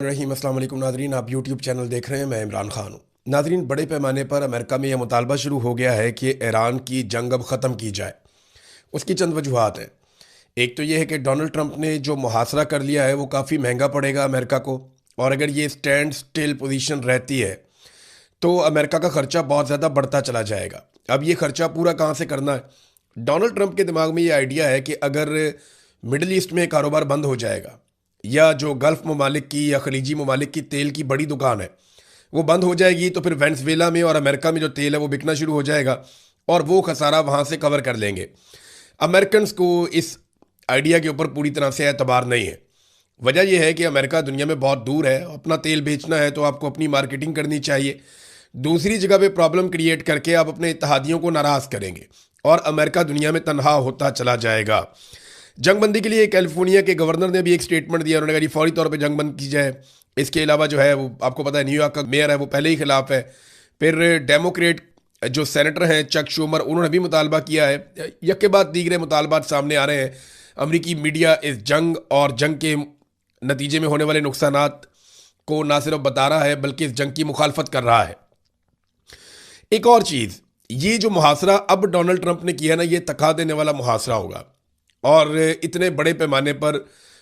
रहीम अस्सलाम वालेकुम नाजरीन, आप यूट्यूब चैनल देख रहे हैं। मैं इमरान खान हूँ। नाजरीन, बड़े पैमाने पर अमेरिका में यह मुतालबा शुरू हो गया है कि ईरान की जंग अब ख़त्म की जाए। उसकी चंद वजूहात हैं। एक तो यह है कि डोनाल्ड ट्रंप ने जो मुहासरा कर लिया है वो काफ़ी महंगा पड़ेगा अमेरिका को, और अगर ये स्टैंड स्टिल पोजीशन रहती है तो अमेरिका का खर्चा बहुत ज़्यादा बढ़ता चला जाएगा। अब ये खर्चा पूरा कहाँ से करना है? डोनाल्ड ट्रंप के दिमाग में ये आइडिया है कि अगर मिडल ईस्ट में कारोबार बंद हो जाएगा, या जो गल्फ़ ममालिक की या खलीजी ममालिक की तेल की बड़ी दुकान है वो बंद हो जाएगी, तो फिर वेनेजुएला में और अमेरिका में जो तेल है वो बिकना शुरू हो जाएगा और वो खसारा वहाँ से कवर कर लेंगे। अमेरिकन को इस आइडिया के ऊपर पूरी तरह से एतबार नहीं है। वजह यह है कि अमेरिका दुनिया में बहुत दूर है। अपना तेल बेचना है तो आपको अपनी मार्केटिंग करनी चाहिए। दूसरी जगह पे प्रॉब्लम क्रिएट करके आप अपने इत्तेहादियों को नाराज़ करेंगे और अमेरिका दुनिया में तनहा होता चला जाएगा। जंगबंदी के लिए कैलिफोर्निया के गवर्नर ने भी एक स्टेटमेंट दिया। उन्होंने कहा जी फौरी तौर पे जंग बंद की जाए। इसके अलावा जो है वो आपको पता है न्यूयॉर्क का मेयर है वो पहले ही खिलाफ है। फिर डेमोक्रेट जो सेनेटर हैं चक शूमर, उन्होंने भी मुतालबा किया है। यक के बाद दीगरे मुतालबात सामने आ रहे हैं। अमरीकी मीडिया इस जंग और जंग के नतीजे में होने वाले नुकसानात को ना सिर्फ बता रहा है बल्कि इस जंग की मुखालफत कर रहा है। एक और चीज़, ये जो मुहासरा अब डोनाल्ड ट्रंप ने किया ना, ये तका देने वाला मुहासरा होगा। और इतने बड़े पैमाने पर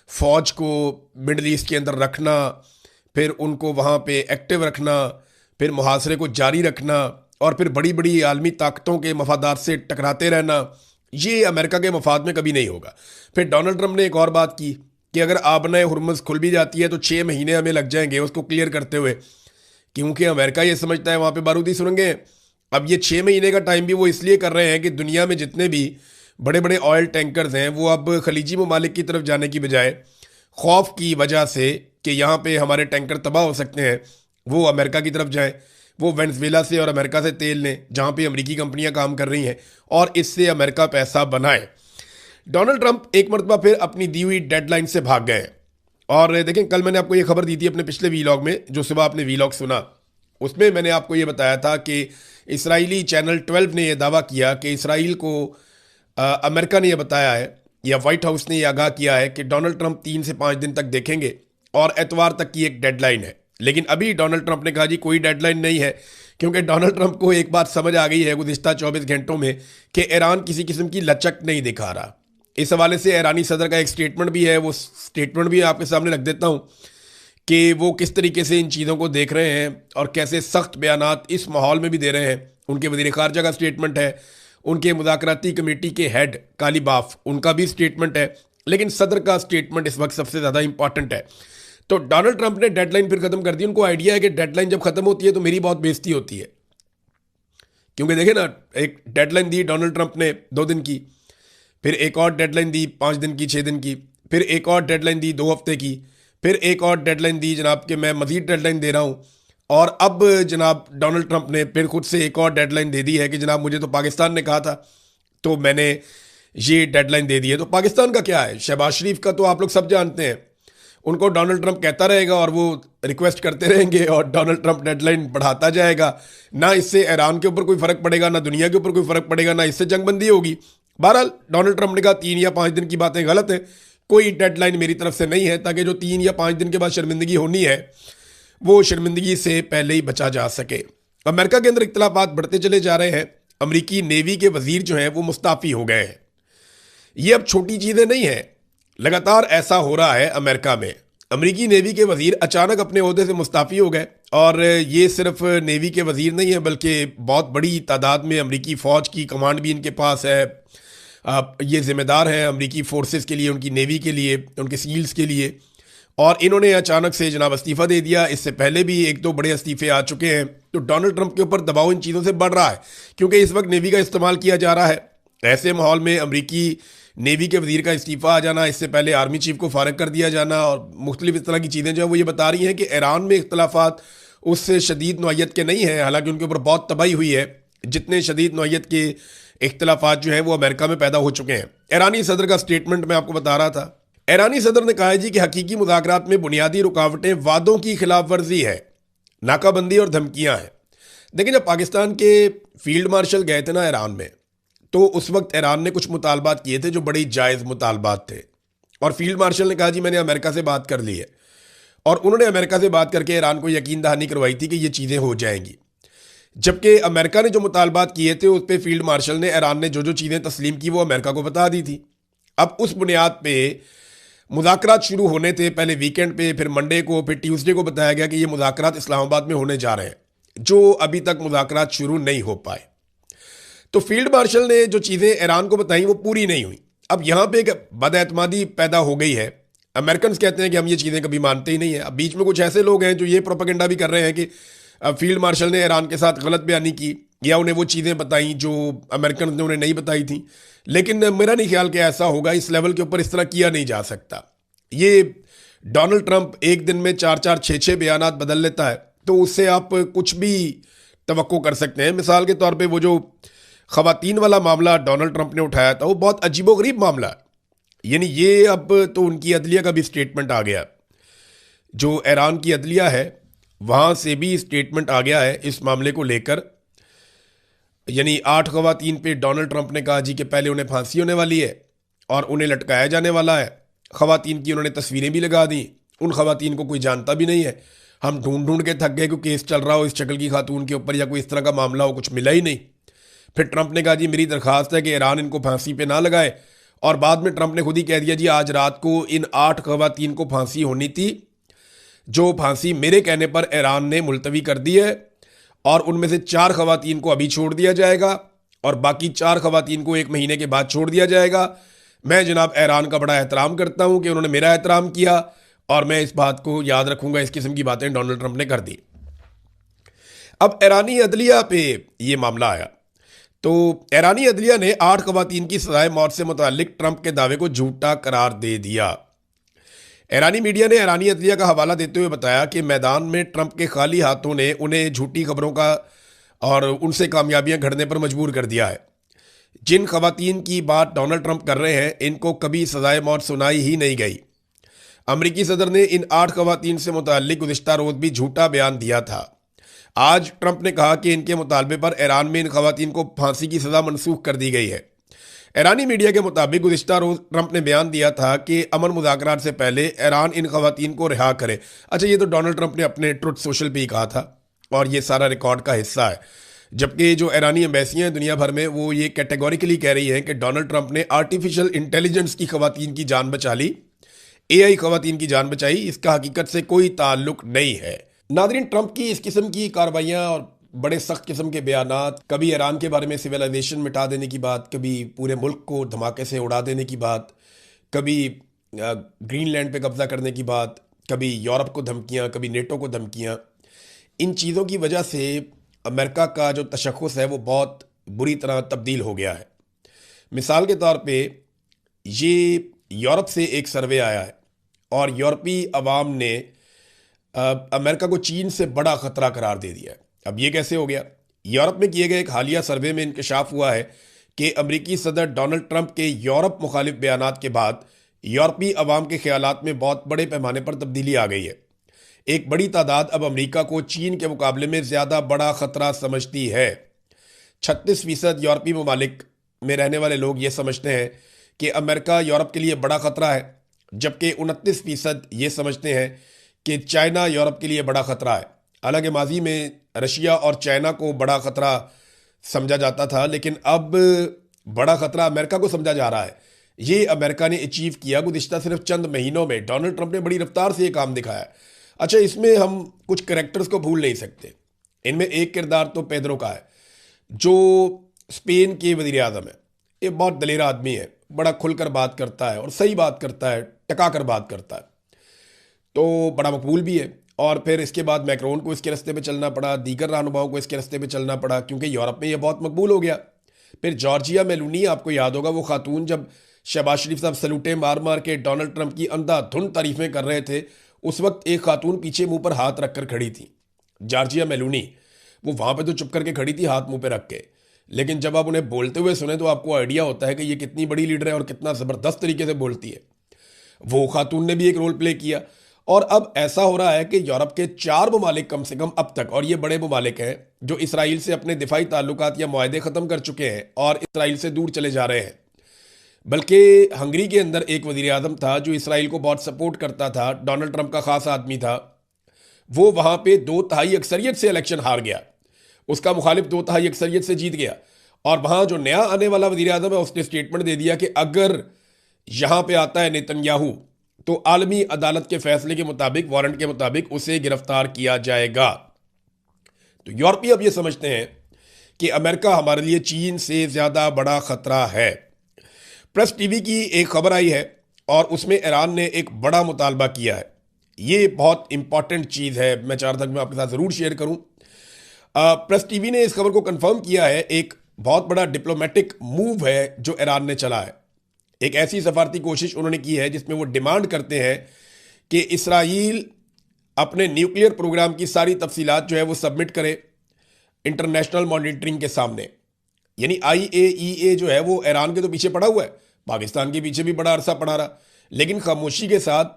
फौज को मिडल ईस्ट के अंदर रखना, फिर उनको वहाँ पे एक्टिव रखना, फिर मुहासरे को जारी रखना और फिर बड़ी बड़ी आलमी ताकतों के मफादात से टकराते रहना, ये अमेरिका के मफाद में कभी नहीं होगा। फिर डोनाल्ड ट्रंप ने एक और बात की कि अगर आबना हुर्मुज़ खुल भी जाती है तो 6 महीने हमें लग जाएंगे उसको क्लियर करते हुए, क्योंकि अमेरिका ये समझता है वहाँ पे बारूदी सुरंगें हैं। अब ये 6 महीने का टाइम भी वो इसलिए कर रहे हैं कि दुनिया में जितने भी बड़े बड़े ऑयल टैंकर्स हैं वो अब खलीजी ममालिक की तरफ जाने की बजाय खौफ की वजह से कि यहाँ पे हमारे टैंकर तबाह हो सकते हैं, वो अमेरिका की तरफ जाएं। वो वेनेजुएला से और अमेरिका से तेल लें जहाँ पे अमेरिकी कंपनियाँ काम कर रही हैं और इससे अमेरिका पैसा बनाए। डोनाल्ड ट्रंप एक मरतबा फिर अपनी दी हुई डेडलाइन से भाग गए। और देखें, कल मैंने आपको ये खबर दी थी अपने पिछले वीलॉग में, जो सुबह आपने वीलॉग सुना उसमें मैंने आपको ये बताया था कि इसराइली चैनल 12 ने यह दावा किया कि इसराइल को अमेरिका ने यह बताया है या वाइट हाउस ने यह आगाह किया है कि डोनाल्ड ट्रंप 3 से 5 दिन तक देखेंगे और एतवार तक की एक डेडलाइन है। लेकिन अभी डोनाल्ड ट्रंप ने कहा जी कोई डेडलाइन नहीं है, क्योंकि डोनाल्ड ट्रंप को एक बात समझ आ गई है गुज़िश्ता 24 घंटों में कि ईरान किसी किस्म की लचक नहीं दिखा रहा। इस हवाले से ईरानी सदर का एक स्टेटमेंट भी है, वो स्टेटमेंट भी आपके सामने रख देता हूँ कि वो किस तरीके से इन चीज़ों को देख रहे हैं और कैसे सख्त बयानात इस माहौल में भी दे रहे हैं। उनके वज़ीर ख़ारजा का स्टेटमेंट है, उनके मुज़ाकराती कमेटी के हेड कालीबाफ उनका भी स्टेटमेंट है, लेकिन सदर का स्टेटमेंट इस वक्त सबसे ज़्यादा इंपॉर्टेंट है। तो डोनाल्ड ट्रंप ने डेडलाइन फिर ख़त्म कर दी। उनको आइडिया है कि डेडलाइन जब ख़त्म होती है तो मेरी बहुत बेइज्जती होती है, क्योंकि देखे ना, एक डेडलाइन दी डोनाल्ड ट्रंप ने 2 दिन की, फिर एक और डेडलाइन दी 5 दिन की, 6 दिन की, फिर एक और डेडलाइन दी 2 हफ्ते की, फिर एक और डेडलाइन दी जनाब कि मैं मज़ीद डेडलाइन दे रहा हूँ। और अब जनाब डोनाल्ड ट्रंप ने फिर खुद से एक और डेडलाइन दे दी है कि जनाब मुझे तो पाकिस्तान ने कहा था तो मैंने ये डेडलाइन दे दी है। तो पाकिस्तान का क्या है? शहबाज शरीफ का तो आप लोग सब जानते हैं, उनको डोनाल्ड ट्रंप कहता रहेगा और वो रिक्वेस्ट करते रहेंगे और डोनाल्ड ट्रंप डेडलाइन बढ़ाता जाएगा। ना इससे ईरान के ऊपर कोई फ़र्क पड़ेगा, ना दुनिया के ऊपर कोई फ़र्क पड़ेगा, ना इससे जंगबंदी होगी। बहरहाल डोनाल्ड ट्रंप ने कहा 3 या 5 दिन की बातें गलत हैं, कोई डेडलाइन मेरी तरफ से नहीं है, ताकि जो 3 या 5 दिन के बाद शर्मिंदगी होनी है वो शर्मिंदगी से पहले ही बचा जा सके। अमेरिका के अंदर इख्तलाफात बढ़ते चले जा रहे हैं। अमरीकी नेवी के वजीर जो हैं वो मुस्ताफ़ी हो गए हैं। ये अब छोटी चीज़ें नहीं हैं, लगातार ऐसा हो रहा है अमेरिका में। अमरीकी नेवी के वजीर अचानक अपने ओहदे से मुस्ताफ़ी हो गए, और ये सिर्फ नेवी के वजीर नहीं है बल्कि बहुत बड़ी तादाद में अमरीकी फ़ौज की कमांड भी इनके पास है। ये ज़िम्मेदार हैं अमरीकी फोर्सेस के लिए, उनकी नेवी के लिए, उनके सील्स के लिए। और इन्होंने अचानक से जनाब इस्तीफ़ा दे दिया। इससे पहले भी 1-2 बड़े इस्तीफ़े आ चुके हैं। तो डोनाल्ड ट्रंप के ऊपर दबाव इन चीज़ों से बढ़ रहा है, क्योंकि इस वक्त नेवी का इस्तेमाल किया जा रहा है। ऐसे माहौल में अमरीकी नेवी के वजीर का इस्तीफ़ा आ जाना, इससे पहले आर्मी चीफ को फारग कर दिया जाना और मुख्तलिफ इस तरह की चीज़ें जो है वो ये बता रही हैं कि ईरान में इख्तलाफात उससे शदीद नौयत के नहीं हैं। हालांकि उनके ऊपर बहुत तबाही हुई है, जितने शदीद नौयत के इख्तलाफात जो हैं वो अमेरिका में पैदा हो चुके हैं। ईरानी सदर का स्टेटमेंट मैं आपको बता रहा था। ईरानी सदर ने कहा है जी कि हकीकी मुज़ाकरात में बुनियादी रुकावटें वादों की खिलाफ वर्जी है, नाकाबंदी और धमकियां हैं। देखिए, जब पाकिस्तान के फील्ड मार्शल गए थे ना ईरान में, तो उस वक्त ईरान ने कुछ मुतालबात किए थे जो बड़ी जायज़ मुतालबात थे, और फील्ड मार्शल ने कहा जी मैंने अमेरिका से बात कर ली है और उन्होंने अमेरिका से बात करके ईरान को यकीन दहानी करवाई थी कि ये चीज़ें हो जाएंगी। जबकि अमेरिका ने जो मुतालबात किए थे उस पर फील्ड मार्शल ने ईरान ने जो जो चीज़ें तस्लीम की वो अमेरिका को बता दी थी। अब उस बुनियाद पे मुज़ाकरात शुरू होने थे, पहले वीकेंड पे, फिर मंडे को, फिर ट्यूसडे को बताया गया कि ये मुज़ाकरात इस्लामाबाद में होने जा रहे हैं, जो अभी तक मुज़ाकरात शुरू नहीं हो पाए। तो फील्ड मार्शल ने जो चीज़ें ईरान को बताई वो पूरी नहीं हुई। अब यहाँ पे एक बदएतमादी पैदा हो गई है। अमेरिकन कहते हैं कि हम ये चीज़ें कभी मानते ही नहीं है। अब बीच में कुछ ऐसे लोग हैं जो ये प्रोपेगेंडा भी कर रहे हैं कि फील्ड मार्शल ने ईरान के साथ गलत बयानी की या उन्हें वो चीज़ें बताई जो अमेरिकन ने उन्हें नहीं बताई थी। लेकिन मेरा नहीं ख्याल कि ऐसा होगा, इस लेवल के ऊपर इस तरह किया नहीं जा सकता। ये डोनाल्ड ट्रंप एक दिन में 4-4, 6-6 बयानात बदल लेता है, तो उससे आप कुछ भी तवक्को कर सकते हैं। मिसाल के तौर पे वो जो ख़वातीन वाला मामला डोनाल्ड ट्रंप ने उठाया था वो बहुत अजीबोगरीब मामला है। यानी ये अब तो उनकी अदलिया का भी स्टेटमेंट आ गया, जो ईरान की अदलिया है वहाँ से भी स्टेटमेंट आ गया है इस मामले को लेकर। यानी 8 ख़वातीन पे डोनाल्ड ट्रंप ने कहा जी कि पहले उन्हें फांसी होने वाली है और उन्हें लटकाया जाने वाला है। ख़वातीन की उन्होंने तस्वीरें भी लगा दी। उन ख़वातीन को कोई जानता भी नहीं है। हम ढूंढ ढूंढ के थक गए कि केस चल रहा हो इस शक्ल की खातून के ऊपर या कोई इस तरह का मामला हो, कुछ मिला ही नहीं। फिर ट्रंप ने कहा जी मेरी दरख्वास्त है कि ईरान इनको फांसी पे ना लगाए, और बाद में ट्रंप ने खुद ही कह दिया जी आज रात को इन 8 ख़वातीन को फांसी होनी थी, जो फांसी मेरे कहने पर ईरान ने मुलतवी कर दी है, और उनमें से 4 ख़वातीन को अभी छोड़ दिया जाएगा और बाकी 4 ख़वातीन को 1 महीने के बाद छोड़ दिया जाएगा। मैं जनाब ईरान का बड़ा एहतराम करता हूँ कि उन्होंने मेरा एहतराम किया और मैं इस बात को याद रखूँगा। इस किस्म की बातें डोनाल्ड ट्रंप ने कर दी। अब ईरानी अदलिया पे ये मामला आया, तो ईरानी अदलिया ने 8 ख़वातीन की सज़ाए मौत से मुताल्लिक ट्रंप के दावे को झूठा करार दे दिया। ईरानी मीडिया ने ईरानी अदलिया का हवाला देते हुए बताया कि मैदान में ट्रंप के खाली हाथों ने उन्हें झूठी खबरों का और उनसे कामयाबियां घड़ने पर मजबूर कर दिया है। जिन ख़वातीन की बात डोनाल्ड ट्रंप कर रहे हैं इनको कभी सज़ाए मौत सुनाई ही नहीं गई। अमरीकी सदर ने इन 8 ख़वातीन से मुताल्लिक गुज़िश्ता रोज़ भी झूठा बयान दिया था। आज ट्रंप ने कहा कि इनके मुतालबे पर ईरान में इन ख़वातीन को फांसी की सज़ा मनसूख कर दी गई है। ईरानी मीडिया के मुताबिक गुज़िश्ता रोज़ ट्रंप ने बयान दिया था कि अमन मुज़ाकरात से पहले ईरान इन ख़वातीन को रिहा करे। अच्छा, ये तो डोनाल्ड ट्रंप ने अपने ट्रुथ सोशल पे ही कहा था और ये सारा रिकॉर्ड का हिस्सा है। जबकि जो ईरानी एम्बेसियाँ हैं दुनिया भर में वो ये कैटेगोरिकली कह रही हैं कि डोनाल्ड ट्रंप ने आर्टिफिशियल इंटेलिजेंस की ख़वातीन की जान बचा ली, AI ख़वातीन की जान बचाई। इसका हकीकत से कोई ताल्लुक नहीं है। नाज़रीन, ट्रंप की इस किस्म की कार्रवाइयाँ और बड़े सख्त किस्म के बयानात, कभी ईरान के बारे में सिविलाइजेशन मिटा देने की बात, कभी पूरे मुल्क को धमाके से उड़ा देने की बात, कभी ग्रीनलैंड पे कब्जा करने की बात, कभी यूरोप को धमकियाँ, कभी नेटो को धमकियाँ, इन चीज़ों की वजह से अमेरिका का जो तशख़्ख़ुस है वो बहुत बुरी तरह तब्दील हो गया है। मिसाल के तौर पे ये यूरोप से एक सर्वे आया है और यूरोपी अवाम ने अमेरिका को चीन से बड़ा ख़तरा करार दे दिया है। अब ये कैसे हो गया? यूरोप में किए गए एक हालिया सर्वे में इंकशाफ हुआ है कि अमरीकी सदर डोनाल्ड ट्रंप के यूरोप मुखालिफ बयानात के बाद यूरोपी अवाम के ख्यालात में बहुत बड़े पैमाने पर तब्दीली आ गई है। एक बड़ी तादाद अब अमरीका को चीन के मुकाबले में ज़्यादा बड़ा ख़तरा समझती है। 36% यूरोपी ममालिक में रहने वाले लोग ये समझते हैं कि अमेरिका यूरोप के लिए बड़ा ख़तरा है, जबकि 29% ये समझते हैं कि चाइना यूरोप के लिए बड़ा ख़तरा है। हालांकि माजी में रशिया और चाइना को बड़ा ख़तरा समझा जाता था, लेकिन अब बड़ा ख़तरा अमेरिका को समझा जा रहा है। ये अमेरिका ने अचीव किया गुज़िश्ता सिर्फ चंद महीनों में। डोनाल्ड ट्रंप ने बड़ी रफ्तार से ये काम दिखाया। अच्छा, इसमें हम कुछ कैरेक्टर्स को भूल नहीं सकते। इनमें एक किरदार तो पेड्रो का है, जो स्पेन के वज़ीर आज़म है। ये बहुत दलेर आदमी है, बड़ा खुलकर बात करता है और सही बात करता है, टका कर बात करता है, तो बड़ा मकबूल भी है। और फिर इसके बाद मैक्रोन को इसके रास्ते पे चलना पड़ा, दीगर रहनुमाओं को इसके रास्ते पे चलना पड़ा, क्योंकि यूरोप में ये बहुत मकबूल हो गया। फिर जॉर्जिया मेलोनी, आपको याद होगा वो खातून जब शहबाज शरीफ साहब सलूटें मार मार के डोनाल्ड ट्रंप की अंधाधुंध तारीफें कर रहे थे, उस वक्त एक खातून पीछे मुंह पर हाथ रख कर खड़ी थी, जॉर्जिया मेलोनी। वो वहाँ पर तो चुप करके खड़ी थी हाथ मुंह पर रख के, लेकिन जब आप उन्हें बोलते हुए सुने तो आपको आइडिया होता है कि ये कितनी बड़ी लीडर है और कितना ज़बरदस्त तरीके से बोलती है। वो खातून ने भी एक रोल प्ले किया। और अब ऐसा हो रहा है कि यूरोप के 4 ममालिक कम से कम अब तक, और ये बड़े ममालिक हैं, जो इसराइल से अपने दिफाई ताल्लुकात या मुआहदे ख़त्म कर चुके हैं और इसराइल से दूर चले जा रहे हैं। बल्कि हंगरी के अंदर एक वजीर आज़म था जो इसराइल को बहुत सपोर्ट करता था, डोनाल्ड ट्रंप का खास आदमी था। वो वहाँ पे 2/3 अक्सरियत से इलेक्शन हार गया, उसका मुखालिफ 2/3 अक्सरियत से जीत गया। और वहाँ जो नया आने वाला वजीर आज़म है उसने स्टेटमेंट दे दिया कि अगर यहाँ पे आता है नेतन्याहू तो आलमी अदालत के फैसले के मुताबिक, वारंट के मुताबिक उसे गिरफ्तार किया जाएगा। तो यूरोपीय अब ये समझते हैं कि अमेरिका हमारे लिए चीन से ज़्यादा बड़ा खतरा है। प्रेस टीवी की एक खबर आई है और उसमें ईरान ने एक बड़ा मुतालबा किया है। ये बहुत इंपॉर्टेंट चीज़ है, मैं चाहता था कि मैं आपके साथ ज़रूर शेयर करूं। प्रेस टीवी ने इस खबर को कंफर्म किया है, एक बहुत बड़ा डिप्लोमेटिक मूव है जो ईरान ने चला है। एक ऐसी सफारती कोशिश उन्होंने की है जिसमें वो डिमांड करते हैं कि इसराइल अपने न्यूक्लियर प्रोग्राम की सारी तफसीलात जो है वो सबमिट करे इंटरनेशनल मॉनिटरिंग के सामने। यानी IAEA जो है वो ईरान के तो पीछे पड़ा हुआ है, पाकिस्तान के पीछे भी बड़ा अरसा पड़ा रहा, लेकिन खामोशी के साथ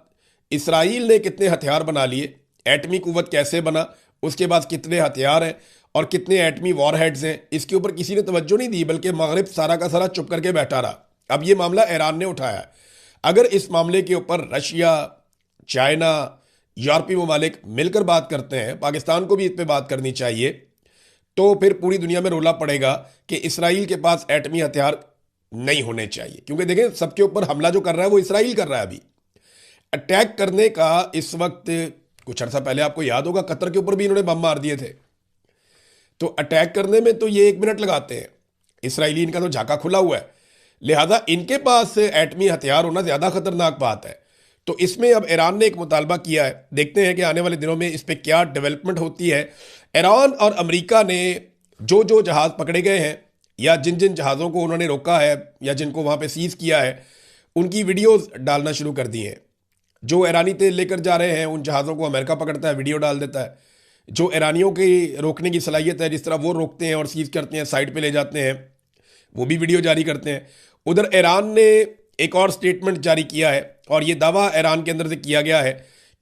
इसराइल ने कितने हथियार बना लिए, एटमी कुव्वत कैसे बना, उसके बाद कितने हथियार हैं और कितने एटमी वॉरहेड्स हैं, इसके ऊपर किसी ने तवज्जो नहीं दी, बल्कि मगरिब सारा का सारा चुप करके बैठा रहा। अब ये मामला ईरान ने उठाया। अगर इस मामले के ऊपर रशिया, चाइना, यूरोपीय ममालिक मिलकर बात करते हैं, पाकिस्तान को भी इस पर बात करनी चाहिए, तो फिर पूरी दुनिया में रोला पड़ेगा कि इसराइल के पास एटमी हथियार नहीं होने चाहिए। क्योंकि देखें, सबके ऊपर हमला जो कर रहा है वो इसराइल कर रहा है। अभी अटैक करने का इस वक्त, कुछ अर्सा पहले आपको याद होगा कतर के ऊपर भी इन्होंने बम मार दिए थे। तो अटैक करने में तो ये 1 मिनट लगाते हैं, इसराइली इनका तो झाका खुला हुआ है, लिहाजा इनके पास एटमी हथियार होना ज़्यादा खतरनाक बात है। तो इसमें अब ईरान ने एक मुतालबा किया है, देखते हैं कि आने वाले दिनों में इस पर क्या डेवलपमेंट होती है। ईरान और अमेरिका ने जो जो जहाज़ पकड़े गए हैं या जिन जिन जहाज़ों को उन्होंने रोका है या जिनको वहाँ पे सीज़ किया है, उनकी वीडियोस डालना शुरू कर दी हैं। जो ईरानी तेल लेकर जा रहे हैं उन जहाज़ों को अमेरिका पकड़ता है, वीडियो डाल देता है। जो ईरानियों की रोकने की सलाहियत है, जिस तरह वो रोकते हैं और सीज़ करते हैं, साइड पे ले जाते हैं, वो भी वीडियो जारी करते हैं। उधर ईरान ने एक और स्टेटमेंट जारी किया है और ये दावा ईरान के अंदर से किया गया है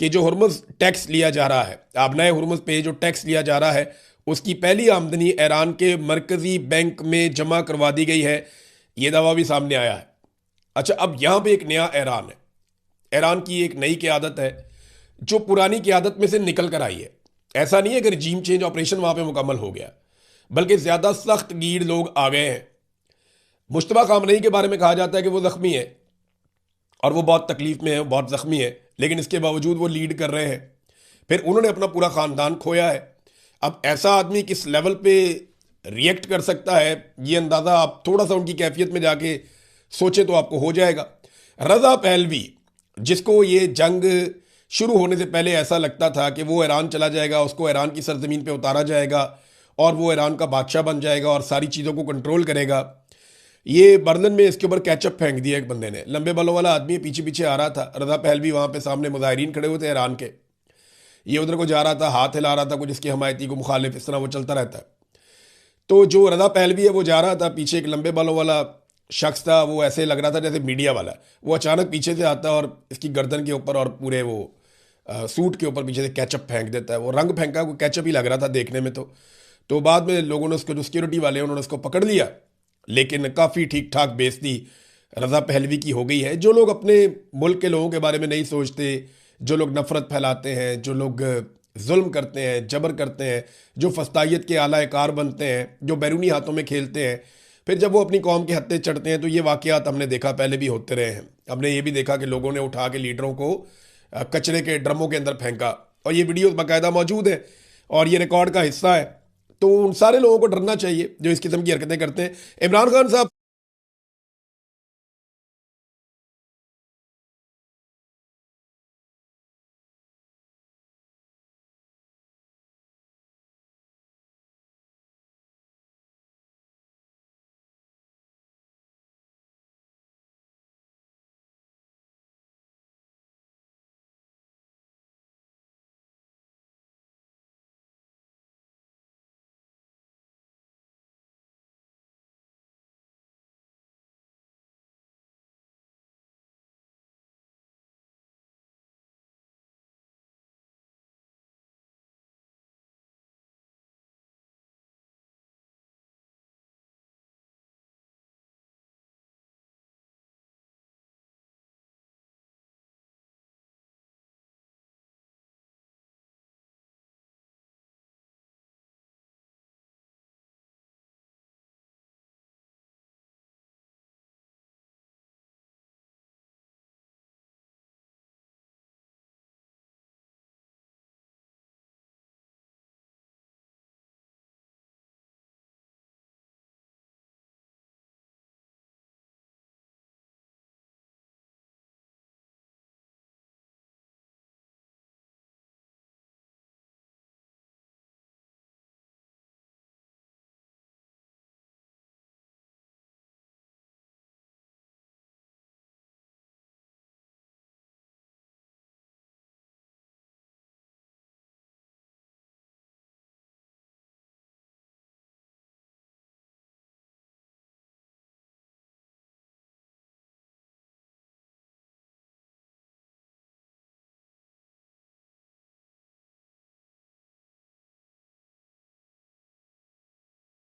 कि जो हुर्मुज़ टैक्स लिया जा रहा है, आबनाए हुर्मुज़ पे जो टैक्स लिया जा रहा है, उसकी पहली आमदनी ईरान के मरकज़ी बैंक में जमा करवा दी गई है। ये दावा भी सामने आया है। अच्छा, अब यहाँ पे एक नया ईरान है, ईरान की एक नई क़यादत है जो पुरानी क़यादत में से निकल कर आई है। ऐसा नहीं है कि रजीम चेंज ऑपरेशन वहाँ पे मुकम्मल हो गया, बल्कि ज़्यादा सख्त गीर लोग आ गए हैं। मुश्तबा खामनेई के बारे में कहा जाता है कि वो ज़ख्मी है और वो बहुत तकलीफ में है, बहुत ज़ख्मी है, लेकिन इसके बावजूद वो लीड कर रहे हैं। फिर उन्होंने अपना पूरा ख़ानदान खोया है। अब ऐसा आदमी किस लेवल पे रिएक्ट कर सकता है, ये अंदाज़ा आप थोड़ा सा उनकी कैफियत में जाके सोचे तो आपको हो जाएगा। रज़ा पहलवी, जिसको ये जंग शुरू होने से पहले ऐसा लगता था कि वो ईरान चला जाएगा, उसको ईरान की सरजमीन पे उतारा जाएगा और वो ईरान का बादशाह बन जाएगा और सारी चीज़ों को कंट्रोल करेगा, ये बर्तन में इसके ऊपर कैचअप फेंक दिया एक बंदे ने। लंबे बालों वाला आदमी पीछे पीछे आ रहा था, रज़ा पहलवी वहाँ पे सामने मुजाहिरीन खड़े हुए थे ईरान के, ये उधर को जा रहा था, हाथ हिला रहा था कुछ इसकी हमायती को मुखालिफ, इस तरह वो चलता रहता है। तो जो रज़ा पहलवी है वो जा रहा था, पीछे एक लंबे बालों वाला शख्स था, वो ऐसे लग रहा था जैसे मीडिया वाला, वो अचानक पीछे से आता है और इसकी गर्दन के ऊपर और पूरे वो सूट के ऊपर पीछे से कैचअप फेंक देता है। वो रंग फेंका, वो कैचअप ही लग रहा था देखने में। तो बाद में लोगों ने उसको, जो सिक्योरिटी वाले उन्होंने उसको पकड़ लिया, लेकिन काफ़ी ठीक ठाक बेइज्जती रज़ा पहलवी की हो गई है। जो लोग अपने मुल्क के लोगों के बारे में नहीं सोचते, जो लोग नफ़रत फैलाते हैं, जो लोग जुल्म करते हैं, जबर करते हैं, जो फस्तायत के आला कार बनते हैं, जो बैरूनी हाथों में खेलते हैं, फिर जब वो अपनी कौम के हत्थे चढ़ते हैं, तो ये वाक़यात हमने देखा, पहले भी होते रहे हैं। हमने ये भी देखा कि लोगों ने उठा के लीडरों को कचरे के ड्रमों के अंदर फेंका, और ये वीडियोस बाकायदा मौजूद है और ये रिकॉर्ड का हिस्सा है। तो उन सारे लोगों को डरना चाहिए जो इस किस्म की हरकतें करते हैं। इमरान खान साहब